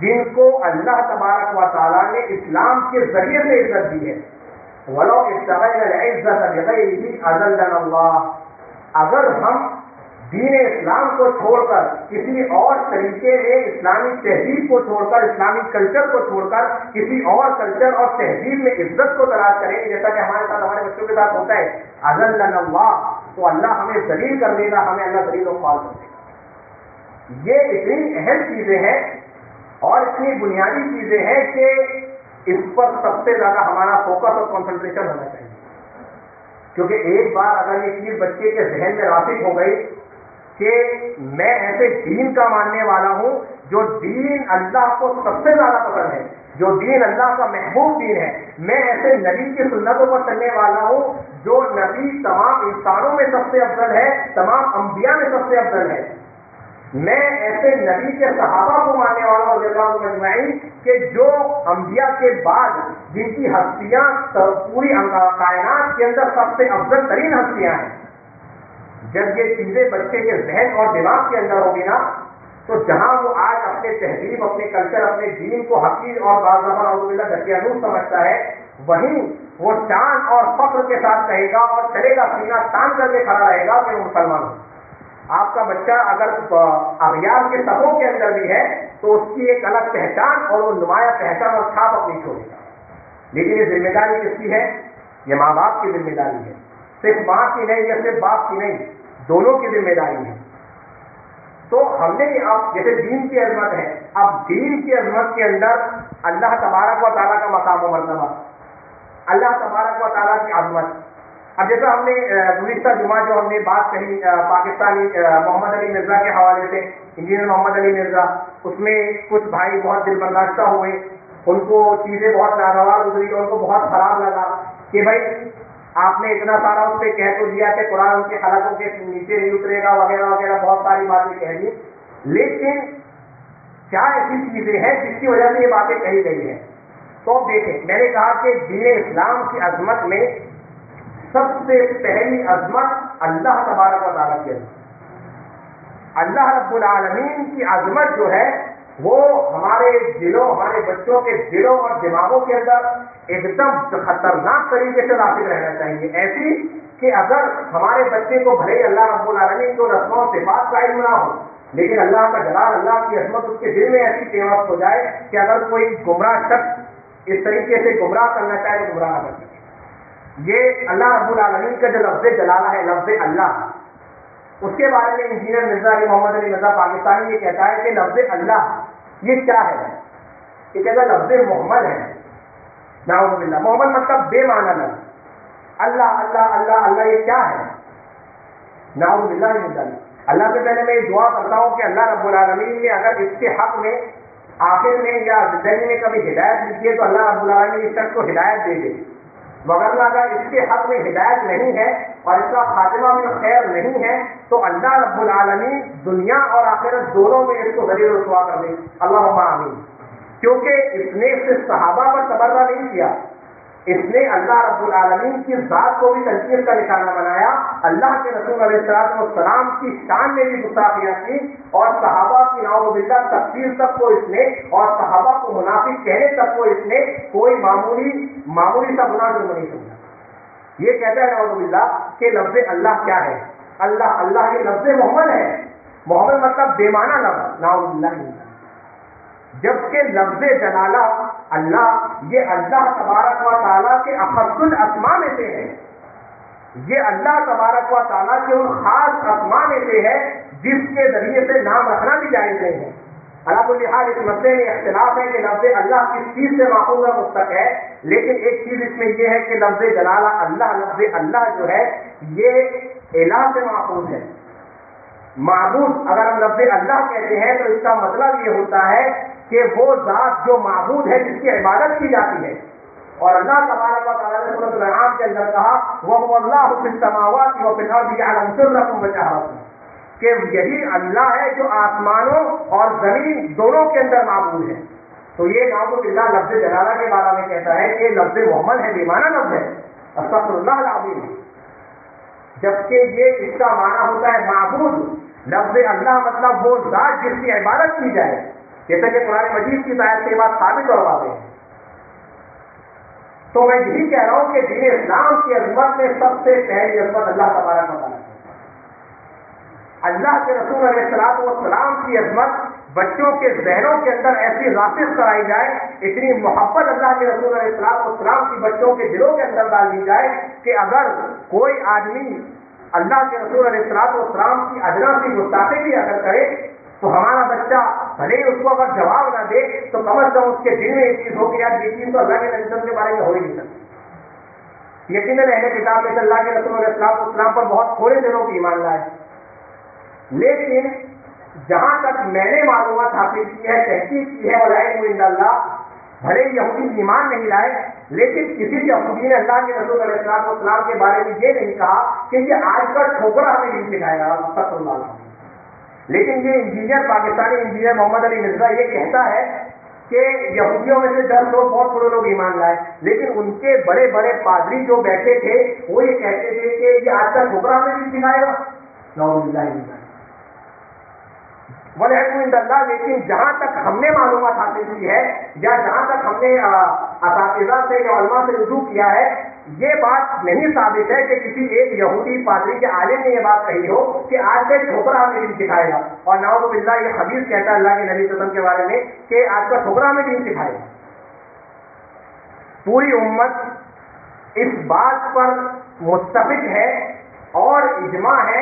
جن کو اللہ تبارک و تعالیٰ نے اسلام کے ذریعے سے عزت دی ہے، ولو ابتغینا العزة بغیرہ اذلنا اللہ، اگر ہم دین اسلام کو چھوڑ کر کسی اور طریقے میں، اسلامی تہذیب کو چھوڑ کر، اسلامی کلچر کو چھوڑ کر کسی اور کلچر اور تہذیب میں عزت کو تلاش کریں گے، جیسا کہ ہمارے ساتھ ہمارے بچوں کے ساتھ ہوتا ہے، اذلنا اللہ، تو اللہ ہمیں ذلیل کر دے گا، ہمیں اللہ ذلیل و خوار کر دے گا۔ یہ اتنی اہم چیزیں ہیں اور اتنی بنیادی چیزیں ہیں کہ اس پر سب سے زیادہ ہمارا فوکس اور کنسنٹریشن ہونا چاہیے، کیونکہ ایک بار اگر یہ چیز بچے کے ذہن میں راسخ ہو گئی کہ میں ایسے دین کا ماننے والا ہوں جو دین اللہ کو سب سے زیادہ پسند ہے، جو دین اللہ کا محبوب دین ہے، میں ایسے نبی کی سنتوں پر چلنے والا ہوں جو نبی تمام انسانوں میں سب سے افضل ہے، تمام انبیاء میں سب سے افضل ہے، میں ایسے نبی کے صحابہ کو ماننے والا ہوں رضی اللہ عنہم اجمعین کہ جو انبیاء کے بعد جن کی ہستیاں پوری کائنات کے اندر سب سے افضل ترین ہستیاں ہیں۔ جب یہ چیزیں بچے کے ذہن اور دماغ کے اندر ہوگی نا، تو جہاں وہ آج اپنے تہذیب، اپنے کلچر، اپنے دین کو حقیر اور بعض دفعہ اعوذ باللہ گھٹیا سمجھتا ہے، وہیں وہ شان اور فخر کے ساتھ کہے گا اور چلے گا، سینہ تان کر کے کھڑا رہے گا کہ وہ مسلمان ہوں۔ آپ کا بچہ اگر اغیار کے صفوں کے اندر بھی ہے تو اس کی ایک الگ پہچان اور وہ نمایاں پہچان اور چھاپ اپنی چھوڑے گا، لیکن یہ ذمہ داری کس کی ہے؟ یہ ماں باپ کی ذمہ داری ہے، صرف ماں کی نہیں یا صرف باپ کی نہیں، دونوں کی ذمہ داری ہے۔ تو ہم نے اب جیسے دین کی عظمت ہے، اب دین کی عظمت کے اندر اللہ تبارک و تعالیٰ کا مقام و مرتبہ، اللہ تبارک و تعالیٰ کی عظمت۔ اب جیسا ہم نے گزشتہ جمعہ جو ہم نے بات کہی پاکستانی محمد علی مرزا کے حوالے سے، انجینئر محمد علی مرزا، اس میں کچھ بھائی بہت دل برداشتہ ہوئے، ان کو چیزیں بہت ناگوار گزری، ان کو بہت خراب لگا کہ بھائی آپ نے اتنا سارا اس پہ کہہ تو دیا کہ قرآن ان کے حلقوں کے نیچے نہیں اترے گا وغیرہ وغیرہ، بہت ساری باتیں کہہ دی، لیکن کیا ایسی چیزیں ہیں جس کی وجہ سے یہ باتیں کہی گئی ہیں؟ تو دیکھیں، میں نے کہا کہ دین اسلام کی عظمت میں سب سے پہلی عظمت اللہ تبارک و تعالیٰ کی عظمت، اللہ رب العالمین کی عظمت جو ہے وہ ہمارے دلوں، ہمارے بچوں کے دلوں اور دماغوں کے اندر ایک دم خطرناک طریقے سے راسخ رہنا چاہیے، ایسی کہ اگر ہمارے بچے کو بھلے اللہ رب العالمین کو رسموں و صفات کا علم نہ ہو، لیکن اللہ کا جلال، اللہ کی عظمت اس کے دل میں ایسی پیوست ہو جائے کہ اگر کوئی گمراہ شخص اس طریقے سے گمراہ کرنا چاہے تو گمراہ نہ کر سکے۔ یہ اللہ رب العالمین کا جو لفظ جلالہ ہے، لفظ اللہ، اس کے بارے میں انجینئر مرزا علی محمد علی مرزا پاکستانی یہ کہتا ہے کہ لفظ اللہ یہ کیا ہے؟ یہ کہتا ہے لفظ محمد ہے، نعوذ باللہ، محمد مطلب بے معنی لفظ، اللہ اللہ اللہ اللہ یہ کیا ہے؟ نعوذ باللہ من ذلک۔ اللہ سے پہلے میں یہ دعا کرتا ہوں کہ اللہ رب العالمین نے اگر اس کے حق میں آخر میں یا زندگی میں کبھی ہدایت ملتی ہے تو اللہ رب العالمین اس شخص کو ہدایت دے دے، مگر اگر اس کے حق میں ہدایت نہیں ہے اور اس کا خاتمہ میں خیر نہیں ہے تو اللہ رب العالمین دنیا اور آخرت دونوں میں اس کو ذلیل و رسوا کر دے، اللہم آمین۔ کیونکہ اس نے صرف صحابہ پر تبرہ نہیں کیا، اس نے اللہ رب العالمین کی ذات کو بھی تنقید کا نشانہ بنایا، اللہ کے رسول علیہ السلام کی شان میں بھی گستاخیاں کی، اور صحابہ کی نعوذ باللہ تکفیر تک کو اس نے، اور صحابہ کو منافق کہنے تک کو اس نے کوئی معمولی سا گناہ جرم نہیں سمجھا۔ یہ کہتا ہے نعوذ باللہ کہ لفظ اللہ کیا ہے؟ اللہ یہ لفظ محمد ہے، محمد مطلب بے معنی لفظ، نعوذ باللہ، جبکہ لفظ جلالہ اللہ یہ اللہ تبارک و تعالیٰ کے اخص الاسماء میں سے ہے، یہ اللہ تبارک و تعالیٰ کے ان خاص اسماء میں سے ہے جس کے ذریعے سے نام رکھنا بھی جائز نہیں ہے۔ علی کل حال اس مسئلے میں اختلاف ہے کہ لفظ اللہ کس چیز سے ماخوذ و مستق ہے، لیکن ایک چیز اس میں یہ ہے کہ لفظ جلالہ اللہ، لفظ اللہ جو ہے یہ الہ سے ماخوذ ہے۔ معبود اگر ہم لفظ اللہ کہتے ہیں تو اس کا مطلب یہ ہوتا ہے کہ وہ ذات جو معبود ہے، جس کی عبادت کی جاتی ہے، اور اللہ تبارک و تعالیٰ نے سورۃ الانعام کے اندر کہا وَهُوَ اللَّهُ فِي السَّمَاوَاتِ وَفِي الْأَرْضِ يَعْلَمُ سِرَّكُمْ وَجَهْرَكُمْ، کہ یہی اللہ ہے جو آسمانوں اور زمین دونوں کے اندر معبود ہے۔ تو یہ نعوذ باللہ لفظ جلالہ کے بارے میں کہتا ہے کہ لفظ محمد ہے، بے معنی لفظ ہے، استغفر اللہ العظیم، جبکہ یہ اس کا معنی ہوتا ہے معبود۔ لفظ اللہ مطلب وہ ذات جس کی عبادت کی جائے، جیسا کہ قرآن مجید کی آیت سے بات ثابت اور واضح ہے۔ تو میں یہی کہہ رہا ہوں کہ دین اسلام کی عظمت میں سب سے پہلی عظمت اللہ تبارک و تعالیٰ، اللہ کے رسول علیہ السلام کی عظمت بچوں کے ذہنوں کے اندر ایسی راسخ کرائی جائے، اتنی محبت اللہ کے رسول علیہ السلام کی بچوں کے دلوں کے اندر ڈال دی جائے کہ اگر کوئی آدمی اللہ کے رسول علیہ السلام کی ادنا سی گستاخی بھی اگر کرے تو ہمارا بچہ بھلے اس کو اگر جواب نہ دے تو کم از کم اس کے دل میں ایک چیز ہو کہ یار یہ چیز تو اللہ کے نبی کے بارے میں ہو ہی نہیں سکتی۔ یقیناً اہل کتاب میں اللہ کے رسول علیہ السلام پر بہت تھوڑے دنوں کی ایمان لائے، لیکن جہاں تک میں نے معلومات حاصل کی ہے، تحقیق کی ہے، والعلم عند اللہ، بھلے یہودی ایمان نہیں لائے لیکن کسی یہودی نے اللہ کے رسول علیہ السلام کے بارے میں یہ نہیں کہا کہ یہ آج کا ٹھوکرا ہمیں دین سکھائے گا، صلی اللہ علیہ وسلم۔ لیکن یہ انجینئر، پاکستانی انجینئر محمد علی مرزا یہ کہتا ہے کہ یہودیوں میں سے 10 لوگ، بہت تھوڑے لوگ ایمان لائے، لیکن ان کے بڑے بڑے پادری جو بیٹھے تھے وہ یہ کہتے تھے کہ یہ آج کا ٹھوکرا ہمیں دین سکھائے گا، نعوذ باللہ والعلم عند اللہ۔ لیکن جہاں تک ہم نے معلومات حاصل کی ہے یا جہاں تک ہم نے اساتذہ سے یا علماء سے رجوع کیا ہے، یہ بات نہیں ثابت ہے کہ کسی ایک یہودی پادری کے عالم نے یہ بات کہی ہو کہ آج کا ٹھوکرا ہمیں دین سکھائے گا، اور نعوذ باللہ یہ حدیث کہتا ہے اللہ کے نبی صلی اللہ علیہ وسلم کے بارے میں کہ آج کا ٹھوکرا ہمیں دین سکھائے گا۔ پوری امت اس بات پر متفق ہے اور اجماع ہے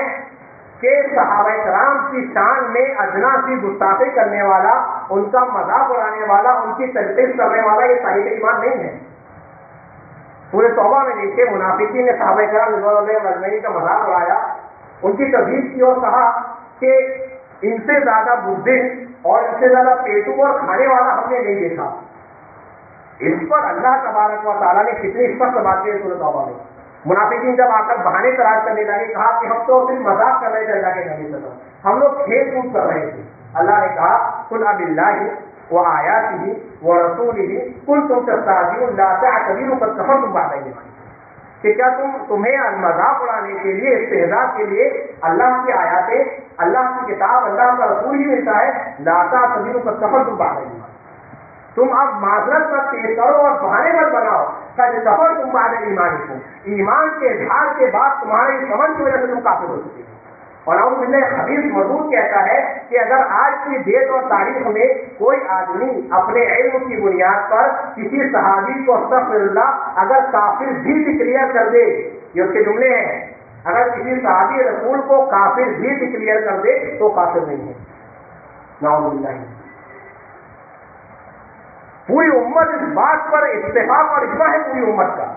کہ صحابہ کرام کی شان میں ادنا سی گستاخی کرنے والا، ان کا مذاق اڑانے والا، ان کی تنقید کرنے والا یہ صاحب ایمان نہیں ہے۔ پورے توبہ میں دیکھے منافقین نے صحابہ کرام رضوان اللہ اجمعین کا مذاق اڑایا، ان کی تردید کی اور کہا کہ ان سے زیادہ بزدل اور ان سے زیادہ پیٹو اور کھانے والا ہم نے نہیں دیکھا۔ اس پر اللہ تبارک و تعالیٰ نے کتنی سخت بات کی سورۃ توبہ میں۔ منافقین جب آ کر بہانے تلاش کرنے لگے، کہا کہ ہم تو صرف مذاق کر رہے تھے اللہ کے نبی صلی اللہ علیہ وسلم، ہم لوگ کھیل کود کر رہے تھے۔ اللہ نے کہا قل باللہ وآیاتہ ورسولہ کنتم تستہزئون لا تعتذروا قد کفرتم بعد ایمانکم، کہ کیا تمہیں مذاق اڑانے کے لیے، استہزاء کے لیے اللہ کی آیاتیں، اللہ کی کتاب، اللہ کا رسول ہی ملتا ہے، لا تعتذروا قد کفرتم بعد ایمانکم، تم اب معذرت مت پیش کرو اور بہانے مت بناؤ، قد کفرتم بعد ایمانکم، ایمان کے اظہار کے بعد تمہارے اس عمل کی وجہ سے تم کافر ہو چکے ہیں۔ اور نعوذ باللہ حدیث مضبوط کہتا ہے کہ اگر آج کی ڈیٹ اور تاریخ میں کوئی آدمی اپنے علم کی بنیاد پر کسی صحابی کو استغفر اللہ اگر کافر بھی ڈکلیئر کر دے، یہ اس کے جملے ہیں، اگر کسی صحابی رسول کو کافر بھی ڈکلیئر کر دے تو کافر نہیں ہے، نعوذ باللہ۔ پوری امت اس بات پر اتفاق اور اجماع ہے پوری امت کا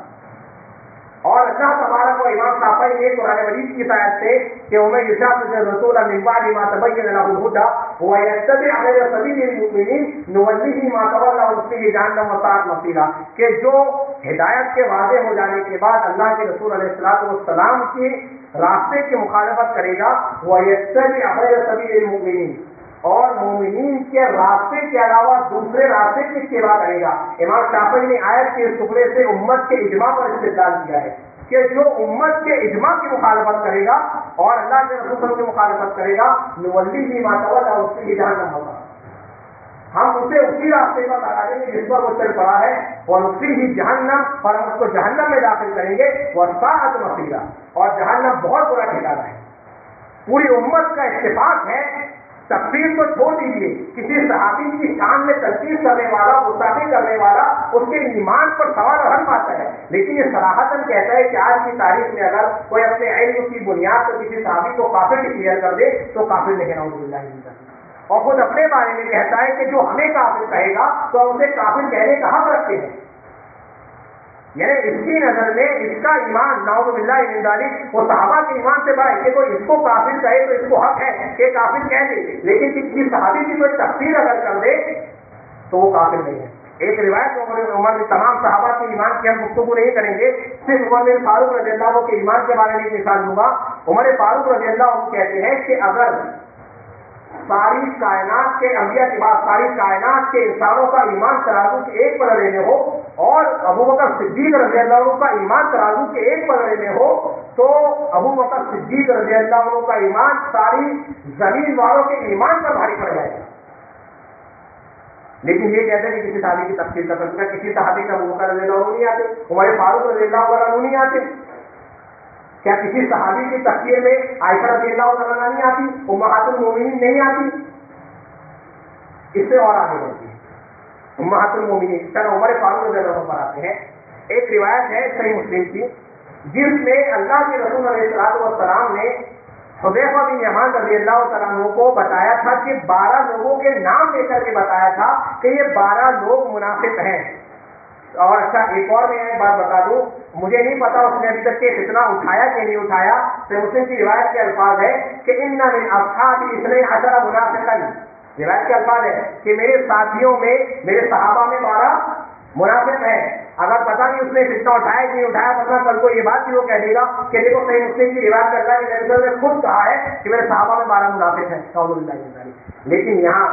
اور اللہ تبارک و امام صافی نے قرآن مجید کی آیت سے کہ ومن یشاقق الرسول من بعد ما تبین له الهدى ويتبع غیر سبیل المؤمنین نوله ما تولى ونصله جہنم وساءت مصیرا، کہ جو ہدایت کے واضح ہو جانے کے بعد اللہ کے رسول علیہ الصلوۃ والسلام کے راستے کی مخالفت کرے گا، ويتبع غیر سبیل المؤمنین، اور مومنین کے راستے کے علاوہ دوسرے راستے کی اتباع کرے گا۔ امام شافعی نے آیت کے اس ٹکڑے سے امت کے اجماع پر استدلال کیا ہے کہ جو امت کے اجماع کی مخالفت کرے گا اور اللہ کے رسول صلی اللہ علیہ وسلم کی مخالفت کرے گا، نولیہ ما تولى ونصله جہنم ہوگا، ہم اسے اسی راستے پر لگا دیں گے جس پر وہ چل پڑا ہے، اور اسی ہی جہنم، اور ہم اس کو جہنم میں داخل کریں گے، وساءت مصیرا، اور جہنم بہت برا ٹھکانہ ہے۔ پوری امت کا اتفاق ہے، تفسیر کو چھوڑ دیجیے، کسی صحابی کی شان میں تنقید کرنے والا، گستاخی کرنے والا اس کے ایمان پر سوال اور حل پاتا ہے، لیکن یہ صراحتاً کہتا ہے کہ آج کی تاریخ میں اگر کوئی اپنے علم کی بنیاد پر کسی صحابی کو کافر ڈکلیئر کر دے تو کافر نہیں کہنا، نعوذ باللہ من ذالک، اور خود اپنے بارے میں کہتا ہے کہ جو ہمیں کافر کہے گا تو ہم اسے کافر کہنے کا حق رکھتے ہیں، یعنی اس کی نظر میں اس کا ایمان نعوذ باللہ من ذالک وہ صحابہ کے ایمان سے بڑا ہے کہ کوئی اس کو کافر کہے تو اس کو حق ہے کہ کافر کہہ دے، لیکن کسی صحابی کی کوئی تفسیر اگر کر دے تو وہ کافر نہیں ہے۔ ایک روایت عمر میں تمام صحابہ کے ایمان کی ہم گفتگو نہیں کریں گے، صرف عمر بن فاروق رضی اللہ عنہ کے ایمان کے بارے میں مثال دوں گا۔ عمر فاروق رضی اللہ عنہ کہتے ہیں کہ اگر ساری کائنات کے انبیاء کے بعد ساری کائنات کے انسانوں کا ایمان ترازو کے ایک پلڑے میں ہو اور ابوبکر صدیق رضی اللہ عنہ کا ایمان ترازو کے ایک پلڑے میں ہو تو ابوبکر صدیق رضی اللہ عنہ کا ایمان ساری زمین والوں کے ایمان پر بھاری پڑ جائے گا۔ لیکن یہ کہتے ہیں کہ کسی صحابی کی تفصیل کا سلسلہ، کسی صحابی کا ابوبکر رضی اللہ عنہ نہیں آتے، عمر فاروق رضی اللہ عنہ نہیں آتے، کیا کسی صحابی کی تفسیر میں عائشہ رضی اللہ عنہ نہیں آتی، امہات المومنین نہیں آتی؟ اس سے اور آگے بڑھتی ہے امہات المومنین، چلو عمر فاروق رضی اللہ عنہ پر آتے ہیں۔ ایک روایت ہے صحیح مسلم کی جس میں اللہ کے رسول علیہ الصلوۃ والسلام نے حذیفہ بن یمان رضی اللہ تعالیٰ عنہ کو بتایا تھا کہ 12 لوگوں کے نام لے کر کے بتایا تھا کہ یہ 12 لوگ منافق ہیں۔ اور اچھا ایک اور میں بات بتا دوں، مجھے نہیں پتا اس نے ابھی تک کہ فتنہ اٹھایا کہ نہیں اٹھایا، تو مسلم کی روایت کے الفاظ ہے کہ ان من اصحابی 12 منافقا، روایت کے الفاظ ہے کہ میرے ساتھیوں میں، میرے صحابہ میں 12 منافق ہیں۔ اگر پتہ نہیں اس نے فتنہ اٹھایا کہ نہیں اٹھایا، پتہ کل کو یہ بات بھی وہ کہہ دے گا کہ دیکھو صحیح مسلم کی روایت کرتا ہے کہ نبی نے خود کہا ہے کہ میرے صحابہ میں 12 منافق ہیں، نعوذ باللہ من ذالک۔ لیکن یہاں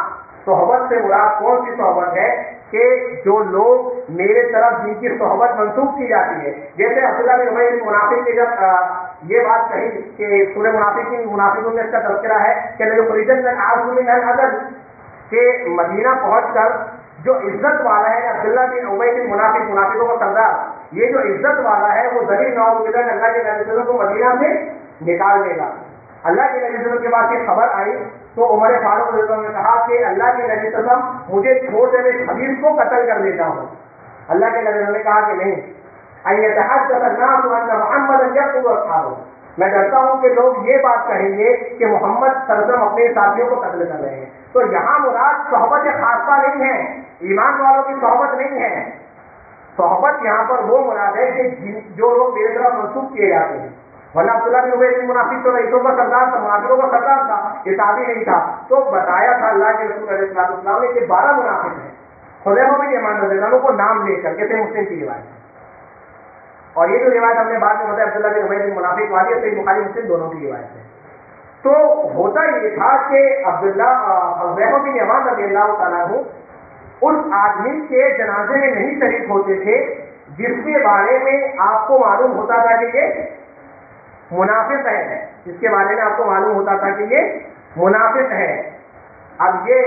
صحبت سے مراد کون سی صحبت ہے کہ جو لوگ میرے طرف جن کی صحبت منسوخ کی جاتی ہے، جیسے عبداللہ بن ابی بن منافق نے جب یہ بات کہی کہ سورہ منافقوں میں اس کا تذکرہ ہے کہ لَيُخْرِجَنَّ الْأَعَزُّ مِنْهَا الْأَذَلَّ، کہ مدینہ پہنچ کر جو عزت والا ہے عبداللہ بن ابی بن منافقوں کا سردار، یہ جو عزت والا ہے وہ ذلیل نعوذ باللہ اللہ کے نبی صلی اللہ علیہ وسلم کو مدینہ سے نکال دے گا۔ اللہ کے نبی صلی اللہ علیہ وسلم کے پاس یہ خبر آئی تو عمر فاروق رضی اللہ عنہ نے کہا کہ اللہ کے نبی صلی اللہ علیہ وسلم مجھے چھوڑ دے، میں اس حدیث کو قتل کر دیتا ہوں۔ اللہ کے نبی نے کہا کہ نہیں، أن يتحدث الناس أن محمدا يقتل أصحابه، میں ڈرتا ہوں کہ لوگ یہ بات کہیں گے کہ محمد صلی اللہ علیہ وسلم اپنے ساتھیوں کو قتل کر رہے ہیں۔ تو یہاں مراد صحبت خاصہ نہیں ہے، ایمان والوں کی صحبت نہیں ہے، صحبت یہاں پر وہ مراد ہے کہ جو لوگ میرے طرف منسوخ کیے جاتے ہیں۔ ورنہ عبداللہ بن ابی بن منافق تو رئیسوں کا سردار تھا، منافقوں کا سردار تھا، یہ صحابی نہیں تھا۔ تو بتایا تھا اللہ کے رسول علیہ السلام نے کہ 12 منافق ہیں، حذیفہ بن یمان رضی اللہ عنہ کو نام لے کر، جیسے مسلم کی روایت ہے۔ اور یہ جو روایت ہم نے بعد میں بتایا عبداللہ بن ابی بن منافق والی ہے، صحیح بخاری مسلم دونوں کی روایت ہے۔ تو ہوتا یہ تھا کہ حذیفہ بن یمان رضی اللہ تعالیٰ عنہ اس آدمی کے جنازے میں نہیں شریک ہوتے تھے جس کے بارے میں آپ کو معلوم ہوتا تھا کہ یہ منافق ہے، جس کے بارے میں آپ کو معلوم ہوتا تھا کہ یہ منافق ہے۔ اب یہ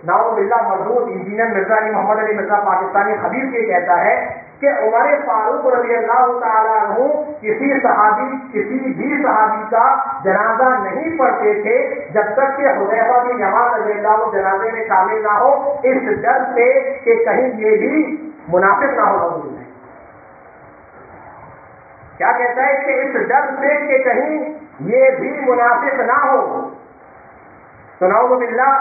نعوذ باللہ مردود انجینئر مرزا علی محمد علی مرزا پاکستانی خبیر یہ کہتا ہے کہ عمر فاروق رضی اللہ تعالیٰ عنہ کسی بھی صحابی کا جنازہ نہیں پڑھتے تھے جب تک کہ حذیفہ بن یمان رضی اللہ عنہ جنازے میں شامل نہ ہو، اس ڈر سے کہ کہیں یہ بھی منافق نہ ہو۔ کیا کہتا ہے کہ اس ڈر سے کہ کہیں یہ بھی منافق نہ ہو۔ تو نعوذ باللہ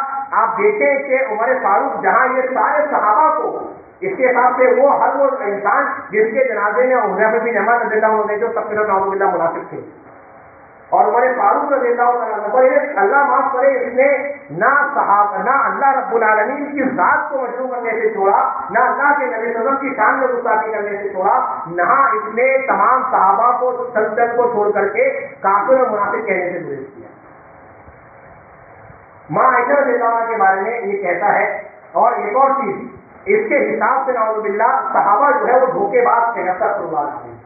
آپ دیکھیں کہ عمر فاروق جہاں یہ سارے صحابہ کو اس کے حساب سے وہ ہر وہ انسان جس کے جنازے میں حذیفہ بن یمان رضی اللہ عنہ جو تقریر نعوذ باللہ منافق تھے، اور عمر فاروق رضی اللہ تعالیٰ عنہ پر اللہ معاف کرے، اس نے نہ صحابہ نہ اللہ رب العالمین کی ذات کو مجروح کرنے سے چھوڑا، نہ اللہ کے نبی صلی اللہ علیہ وسلم کی شان میں گستاخی کرنے سے چھوڑا، نہ اس نے تمام صحابہ کو سلطنت کو چھوڑ کر کے کافر اور منافق کہنے سے گریز کیا۔ ماں عائشہ رضی اللہ عنہ کے بارے میں یہ کہتا ہے، اور ایک اور چیز اس کے حساب سے نعوذ باللہ صحابہ جو ہے وہ دھوکے باز تھے، استغفر اللہ۔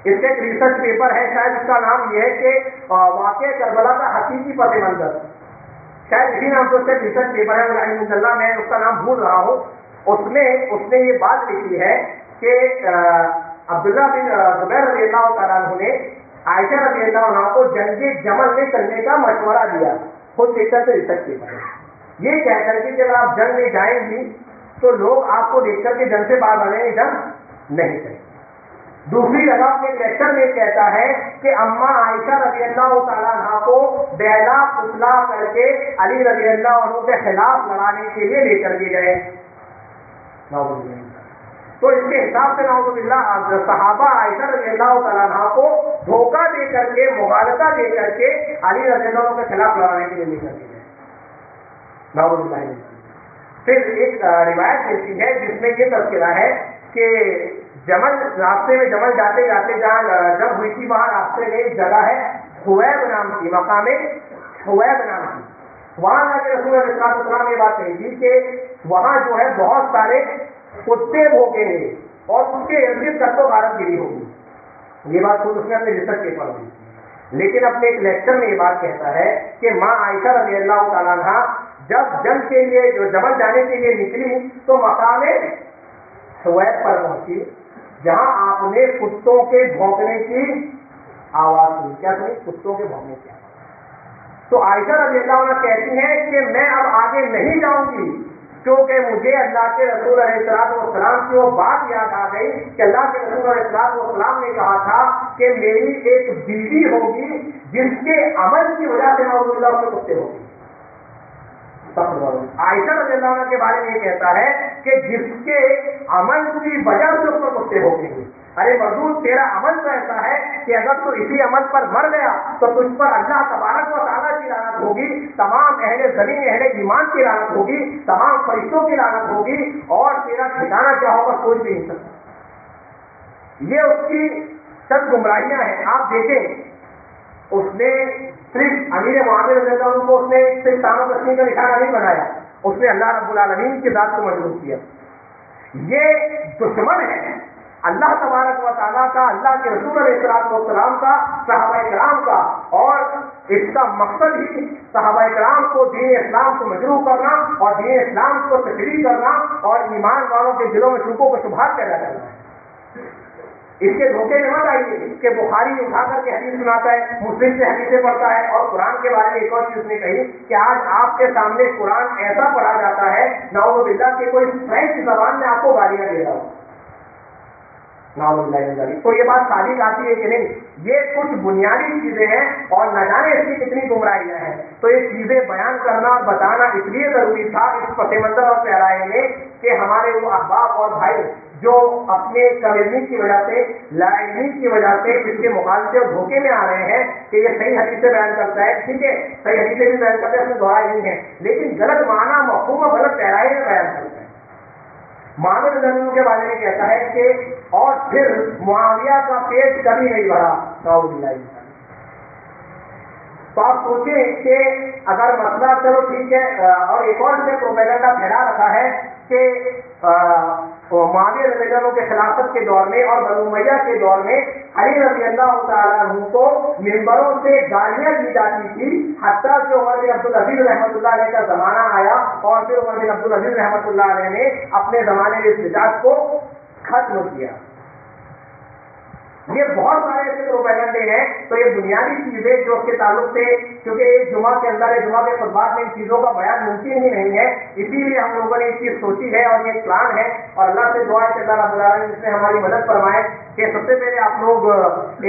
اس کا ایک ریسرچ پیپر ہے، شاید اس کا نام یہ ہے کہ واقع کربلا کا حقیقی پس منظر، شاید اسی نام سے اس کا ریسرچ پیپر ہے، الحمد للہ میں اس کا نام بھول رہا ہوں۔ اس نے یہ بات لکھی ہے کہ عبداللہ بن زبیر رضی اللہ تعالیٰ عنہ نے عائشہ رضی اللہ عنہ کو جنگ جمل میں چلنے کا مشورہ دیا، خود دیکھ کر کے ریسرچ پیپر ہے، یہ کہہ کر کے کہ اگر آپ جنگ میں جائیں گی تو لوگ آپ کو دیکھ کر کے جنگ سے باز آ جائیں گے، جنگ نہیں کریں۔ دوسری جگہ اپنے لیکچر میں کہتا ہے کہ اماں عائشہ رضی اللہ تعالیٰ عنہ کو بہلا پتلا کر کے علی رضی اللہ عنہ کے خلاف لڑانے کے لیے لے کر کے گئے۔ تو اس کے حساب سے نعوذ باللہ صحابہ عائشہ رضی اللہ تعالیٰ عنہ کو دھوکہ دے کر کے، مغالطہ دے کر کے علی رضی اللہ عنہ کے خلاف لڑانے کے لیے لے کر کے گئے، نعوذ باللہ۔ پھر ایک روایت ملتی ہے جس میں یہ تذکرہ ہے کہ جمل راستے میں جمل جاتے جاتے جہاں جب ہوئی تھی وہاں راستے میں ایک جگہ ہے حویب نام کی، مقام حویب نام کی، وہاں جا کے رسول علیہ السلام نے یہ بات کہی تھی کہ وہاں جو ہے بہت سارے کتے بھوکیں گے اور ان کے ارد گرد کٹو غارت گری ہوگی۔ یہ بات خود اس نے اپنے ریسرچ پیپر میں، لیکن اپنے ایک لیکچر میں یہ بات کہتا ہے کہ ماں عائشہ رضی اللہ تعالیٰ عنہ جب جنگ کے لیے جو جبل جانے کے لیے نکلی تو مقام حویب پر پہنچی، جہاں آپ نے کتوں کے بھونکنے کی آواز سنی۔ کیا سنی؟ کتوں کے بھونکنے کی آواز۔ تو عائشہ رضی اللہ عنہ کہتی ہیں کہ میں اب آگے نہیں جاؤں گی، کیونکہ مجھے اللہ کے رسول علیہ السلام کی وہ بات یاد آ گئی کہ اللہ کے رسول علیہ السلام نے کہا تھا کہ میری ایک بیوی ہوگی جس کے عمل کی وجہ سے نعوذ باللہ اس کے کتے ہوگی۔ عائشہ رضی اللہ عنہ کے بارے میں یہ کہتا ہے کہ جس کے عمل کی وجہ سے اس کو کتے ہو گئے۔ ارے مردود، تیرا عمل تو ایسا ہے کہ اگر تو اسی عمل پر مر گیا تو تجھ پر اللہ تبارک و تعالیٰ کی لعنت ہوگی، تمام اہل زمین اہل ایمان کی لعنت ہوگی، تمام فرشتوں کی لعنت ہوگی، اور تیرا ٹھکانا کیا ہوگا کوئی بھی نہیں سکتا۔ یہ اس کی سب گمراہیاں ہیں۔ آپ دیکھیں، اس نے صرف امیر معاویہ رضی اللہ عنہ کو اس نے صرف تانو تسلیم کا نشانہ نہیں بنایا، اس نے اللہ رب العالمین کی ذات کو مجروح کیا۔ یہ دشمن ہے اللہ تبارک و تعالیٰ کا، اللہ کے رسول علیہ السلام کا، صحابہ کرام کا، اور اس کا مقصد ہی صحابہ کرام کو دین اسلام کو مجروح کرنا اور دین اسلام کو تشریح کرنا اور ایمان والوں کے دلوں میں شبہوں کو شبہات پیدا کرنا ہے۔ اس کے دھوکے میں مت آئیے کہ بخاری اٹھا کر کے حدیث سناتا ہے، مسلم سے حدیثیں پڑھتا ہے، اور قرآن کے بارے میں ایک اور چیز نے کہی کہ آج آپ کے سامنے قرآن ایسا پڑھا جاتا ہے نعوذ باللہ کہ کوئی فرینچ زبان میں آپ کو گالیاں دے رہا ہو، نعوذ باللہ۔ تو یہ بات ثابت آتی ہے کہ نہیں، یہ کچھ بنیادی چیزیں ہیں اور نہ جانے اس کی کتنی گمراہیاں ہیں۔ تو یہ چیزیں بیان کرنا اور بتانا اس لیے ضروری تھا اس پس منظر اور پیرائے میں کہ ہمارے وہ احباب اور بھائی جو اپنے کمیونٹی کی وجہ سے، لا علمی کی وجہ سے اس کے مقابلے اور دھوکے میں آ رہے ہیں کہ یہ صحیح حدیثیں بیان کرتا ہے، ٹھیک ہے، صحیح حدیثیں بھی بیان کرتا ہے، اس میں دعائیں نہیں ہے، لیکن غلط معنی مفہوم اور غلط پیرائے میں بیان کرتا ہے۔ معاویہ رضی کے بارے میں کہتا ہے کہ اور پھر معاویہ کا پیٹ کبھی نہیں بھرا، نعوذ باللہ۔ تو آپ سوچیں کہ اگر مسئلہ چلو ٹھیک ہے، اور ایک اور سے پروپیگنڈا پھیلا رکھا ہے کہ معاویہ رضی اللہ عنہ کے خلافت کے دور میں اور بنو امیہ کے دور میں علی رضی اللہ تعالیٰ عنہ کو ممبروں سے گالیاں دی جاتی تھی، حتیٰ کہ عمر بن عبدالعزیز رحمۃ اللہ علیہ کا زمانہ آیا اور پھر عمر بن عبدالعزیز رحمۃ اللہ علیہ نے اپنے زمانے میں اس مزاج کو ختم کیا۔ یہ بہت سارے ایسے پروپیگنڈے ہیں۔ تو یہ بنیادی چیزیں جو اس کے تعلق سے، کیونکہ ایک جمعہ کے اندر جمعہ کے خطبات میں ان چیزوں کا بیان ممکن ہی نہیں ہے، اسی لیے ہم لوگوں نے یہ چیز سوچی ہے اور یہ پلان ہے، اور اللہ سے دعا ہے کہ اللہ رب العالمین اس میں ہماری مدد فرمائے کہ سب سے پہلے آپ لوگ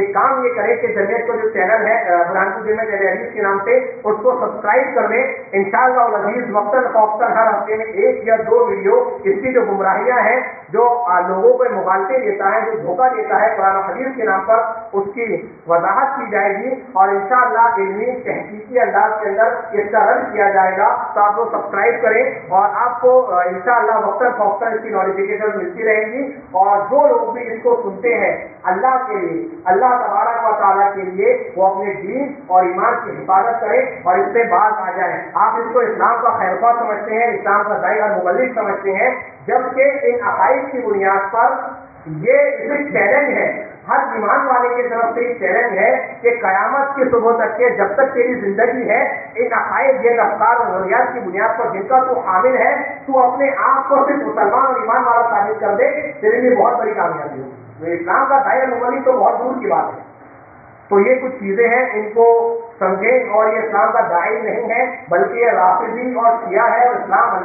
ایک کام یہ کریں کہ جمعیت کا جو چینل ہے برہانپور جمعیت اہل حدیث کے نام سے اس کو سبسکرائب کر لیں. انشاءاللہ العزیز وقتاً فوقتاً ہر ہفتے میں 1 یا 2 ویڈیو اس کی جو گمراہیاں ہیں، جو لوگوں کو مغالطے دیتا ہے، جو دھوکہ دیتا ہے قرآن و حدیث کے نام پر، اس کی وضاحت کی جائے گی اور انشاءاللہ علمی تحقیقی انداز کے اندر اس کا رد کیا جائے گا. تو آپ لوگ سبسکرائب کریں اور آپ کو انشاءاللہ وقتاً فوقتاً اس کی نوٹیفیکیشن ملتی رہیں گی. اور جو لوگ بھی اس کو سنتے ہیں اللہ کے لیے، اللہ تبارک و تعالیٰ کے لیے، وہ اپنے دین اور ایمان کی حفاظت کریں اور اس سے باز آ جائیں. آپ اس کو اسلام کا خیرخواہ سمجھتے ہیں، اسلام کا داعی اور مبلغ سمجھتے ہیں، جبکہ ان عقائد کی بنیاد پر یہ صرف چیلنج ہے، ہر ایمان والے کی طرف سے یہ چیلنج ہے کہ قیامت کی صبح تک کے جب تک تیری زندگی ہے، ان عقائد، یہ افکار اور نظریات کی بنیاد پر جن کا تو حامل ہے، تو اپنے آپ کو صرف مسلمان اور ایمان والا ثابت کر دے، تیرے لیے بہت بڑی کامیابی ہوگی. اسلام کا داعی مبلغ تو بہت دور کی بات ہے. تو یہ کچھ چیزیں ہیں، ان کو سمجھیں. اور یہ اسلام کا داعی نہیں ہے بلکہ یہ رافضی اور شیعہ ہے، اور اسلام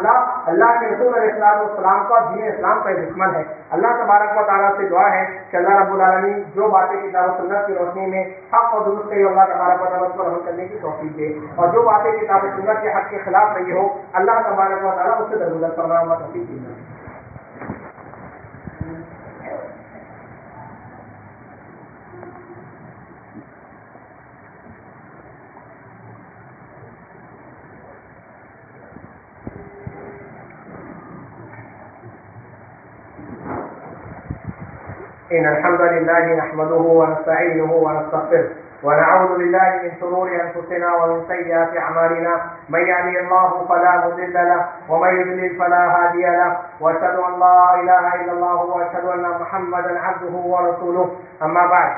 اللہ کے رسول علیہ السلام کا دین اسلام کا دشمن ہے. اللہ تبارک و تعالیٰ سے دعا ہے کہ اللہ رب العالمین جو باتیں کتاب و سنت کی روشنی میں حق اور درست ہے، اللہ تبارک و تعالیٰ اس پر عمل کرنے کی توفیق دے، اور جو باتیں کتاب و سنت کے حق کے خلاف رہی ہو اللہ تبارک و تعالیٰ اس سے درگزر فرمائے، توفیق دے. إن الحمد لله نحمده ونستعينه ونستغفره ونعوذ بالله من شرور أنفسنا ومن سيئات أعمالنا. من يهده الله فلا مضل له ومن يضلل فلا هادي له، وأشهد أن لا إله إلا الله وأشهد أن محمدا عبده ورسوله. أما بعد،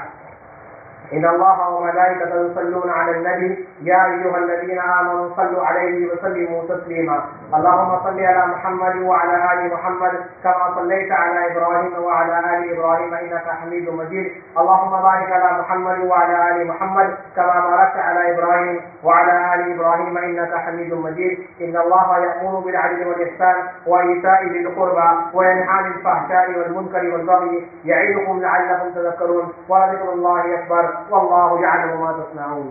إن الله وملائكته يصلون على النبي يا أيها الذين آمنوا صلوا عليه وسلموا تسليما. اللهم صل على محمد وعلى آل محمد كما صليت على إبراهيم وعلى آل إبراهيم إنك حميد مجيد. اللهم بارك على محمد وعلى آل محمد كما باركت على إبراهيم وعلى آل إبراهيم إنك حميد مجيد. إن الله يأمر بالعدل والإحسان وإيتاء ذي القربى وينهى عن الفحشاء والمنكر والبغي يعظكم لعلكم تذكرون. ولذكر الله أكبر والله يعلم ما تصنعون.